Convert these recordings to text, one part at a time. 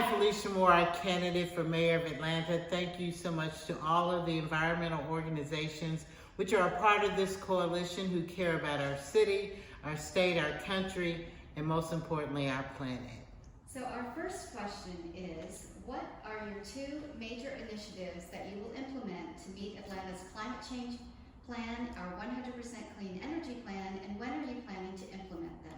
Felicia Moore, candidate for mayor of Atlanta. Thank you so much to all of the environmental organizations which are a part of this coalition who care about our city, our state, our country, and most importantly, our planet. So our first question is, what are your two major initiatives that you will implement to meet Atlanta's climate change plan, our 100% clean energy plan, and when are you planning to implement them?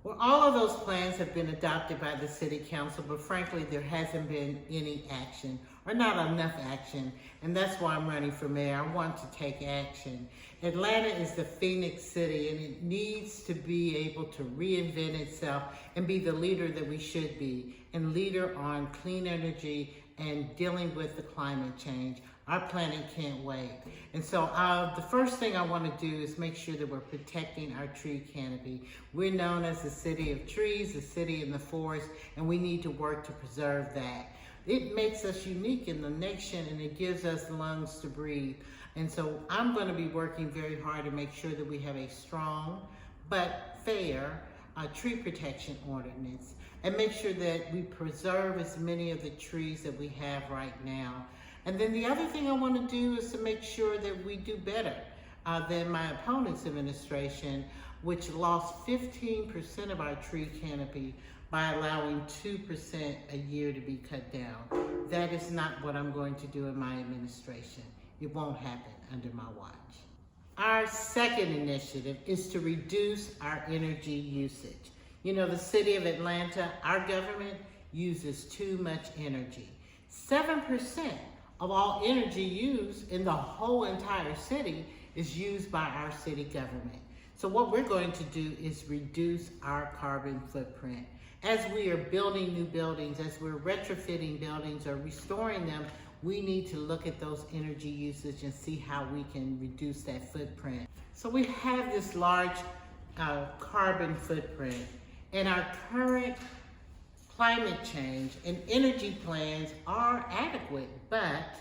Well, all of those plans have been adopted by the City Council, but frankly, there hasn't been any action, or not enough action, and that's why I'm running for mayor. I want to take action. Atlanta is the Phoenix City, and it needs to be able to reinvent itself and be the leader that we should be, and leader on clean energy and dealing with the climate change. Our planet can't wait. And so the first thing I want to do is make sure that we're protecting our tree canopy. We're known as the city of trees, the city in the forest, and we need to work to preserve that. It makes us unique in the nation, and it gives us lungs to breathe. And so I'm going to be working very hard to make sure that we have a strong but fair tree protection ordinance, and make sure that we preserve as many of the trees that we have right now. And then the other thing I want to do is to make sure that we do better than my opponent's administration, which lost 15% of our tree canopy by allowing 2% a year to be cut down. That is not what I'm going to do in my administration. It won't happen under my watch. Our second initiative is to reduce our energy usage. You know, the city of Atlanta, our government uses too much energy. 7% of all energy used in the whole entire city is used by our city government. So what we're going to do is reduce our carbon footprint. As we are building new buildings, as we're retrofitting buildings or restoring them, we need to look at those energy usage and see how we can reduce that footprint. So we have this large carbon footprint, and our current climate change and energy plans are adequate, but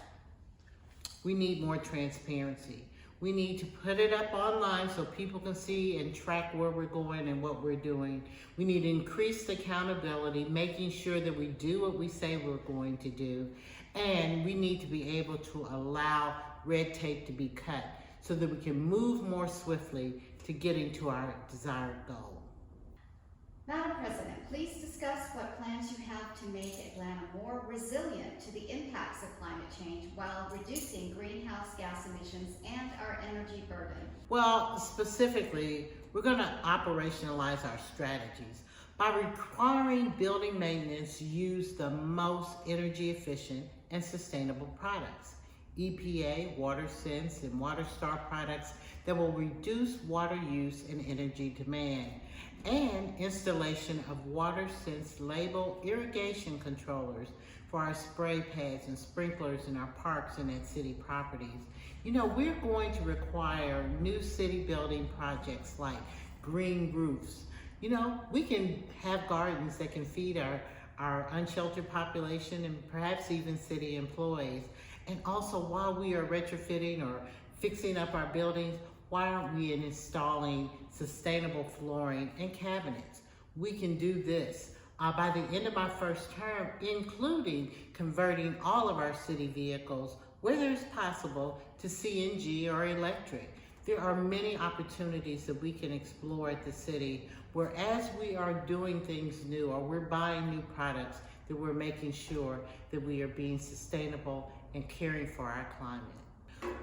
we need more transparency. We need to put it up online so people can see and track where we're going and what we're doing. We need increased accountability, making sure that we do what we say we're going to do. And we need to be able to allow red tape to be cut so that we can move more swiftly to getting to our desired goal. Madam President, please discuss what plans you have to make Atlanta more resilient to the impacts of climate change while reducing greenhouse gas emissions and our energy burden. Well, specifically, we're going to operationalize our strategies by requiring building maintenance to use the most energy efficient and sustainable products. EPA, WaterSense, and WaterStar products that will reduce water use and energy demand, and installation of WaterSense label irrigation controllers for our spray pads and sprinklers in our parks and at city properties. You know, we're going to require new city building projects like green roofs. You know, we can have gardens that can feed our unsheltered population and perhaps even city employees. And also, while we are retrofitting or fixing up our buildings, why aren't we installing sustainable flooring and cabinets? We can do this by the end of my first term, including converting all of our city vehicles, whether it's possible, to CNG or electric. There are many opportunities that we can explore at the city, where as we are doing things new or we're buying new products, that we're making sure that we are being sustainable and caring for our climate.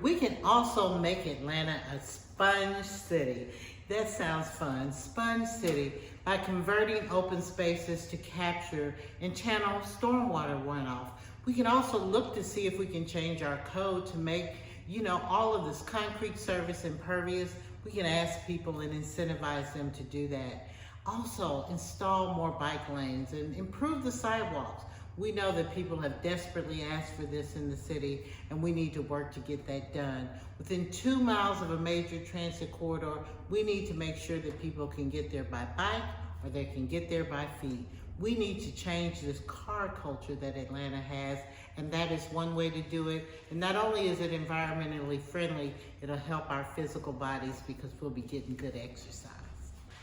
We can also make Atlanta a sponge city. That sounds fun, sponge city, by converting open spaces to capture and channel stormwater runoff. We can also look to see if we can change our code to make, you know, all of this concrete surface impervious. We can ask people and incentivize them to do that. Also, install more bike lanes and improve the sidewalks. We know that people have desperately asked for this in the city, and we need to work to get that done. Within 2 miles of a major transit corridor, we need to make sure that people can get there by bike or they can get there by feet. We need to change this car culture that Atlanta has, and that is one way to do it. And not only is it environmentally friendly, it'll help our physical bodies because we'll be getting good exercise.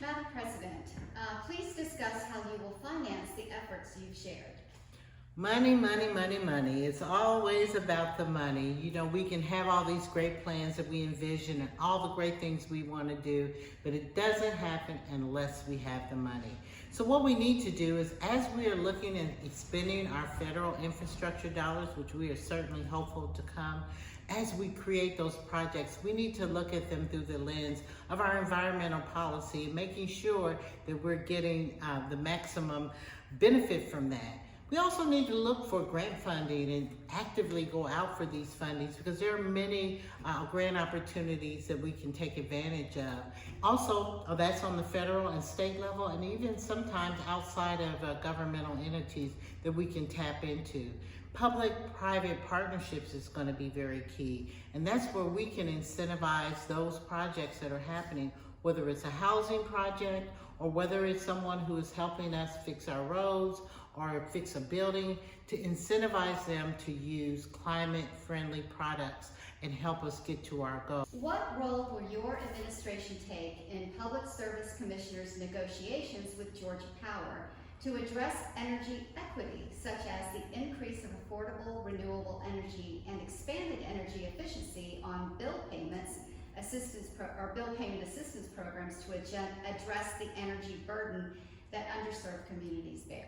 Madam President, please discuss how you will finance the efforts you've shared. Money, money, money, money. It's always about the money. You know, we can have all these great plans that we envision and all the great things we want to do, but it doesn't happen unless we have the money. So what we need to do is, as we are looking at spending our federal infrastructure dollars, which we are certainly hopeful to come, as we create those projects, we need to look at them through the lens of our environmental policy, making sure that we're getting the maximum benefit from that. We also need to look for grant funding and actively go out for these fundings, because there are many grant opportunities that we can take advantage of. Also, that's on the federal and state level, and even sometimes outside of governmental entities that we can tap into. Public-private partnerships is going to be very key, and that's where we can incentivize those projects that are happening, whether it's a housing project or whether it's someone who is helping us fix our roads or fix a building, to incentivize them to use climate-friendly products and help us get to our goal. What role will your administration take in Public Service Commissioners' negotiations with Georgia Power to address energy equity, such as the increase of affordable renewable energy and expanded energy efficiency on bill payment assistance programs to address the energy burden that underserved communities bear?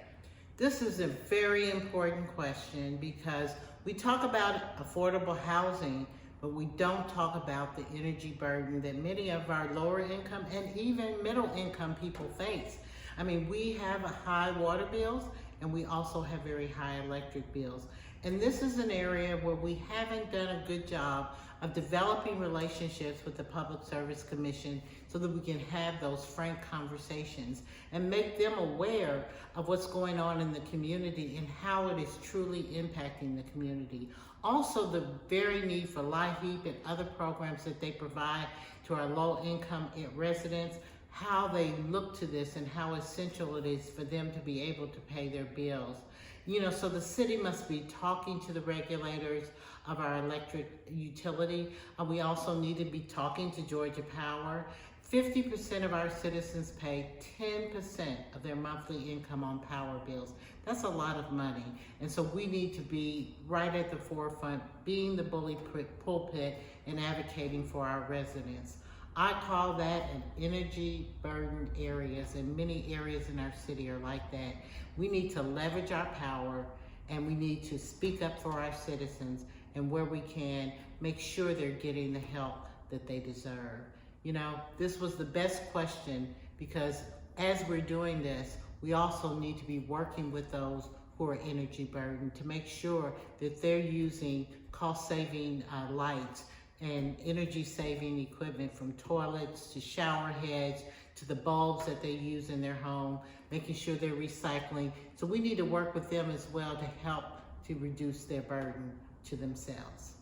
This is a very important question, because we talk about affordable housing, but we don't talk about the energy burden that many of our lower income and even middle income people face. I mean, we have high water bills and we also have very high electric bills. And this is an area where we haven't done a good job of developing relationships with the Public Service Commission so that we can have those frank conversations and make them aware of what's going on in the community and how it is truly impacting the community. Also, the very need for LIHEAP and other programs that they provide to our low-income residents, how they look to this and how essential it is for them to be able to pay their bills. You know, so the city must be talking to the regulators of our electric utility. We also need to be talking to Georgia Power. 50% of our citizens pay 10% of their monthly income on power bills. That's a lot of money. And so we need to be right at the forefront, being the bully pulpit and advocating for our residents. I call that an energy burdened areas, and many areas in our city are like that. We need to leverage our power, and we need to speak up for our citizens, and where we can, make sure they're getting the help that they deserve. You know, this was the best question, because as we're doing this, we also need to be working with those who are energy burdened to make sure that they're using cost-saving lights and energy-saving equipment, from toilets to shower heads to the bulbs that they use in their home, making sure they're recycling. So we need to work with them as well to help to reduce their burden to themselves.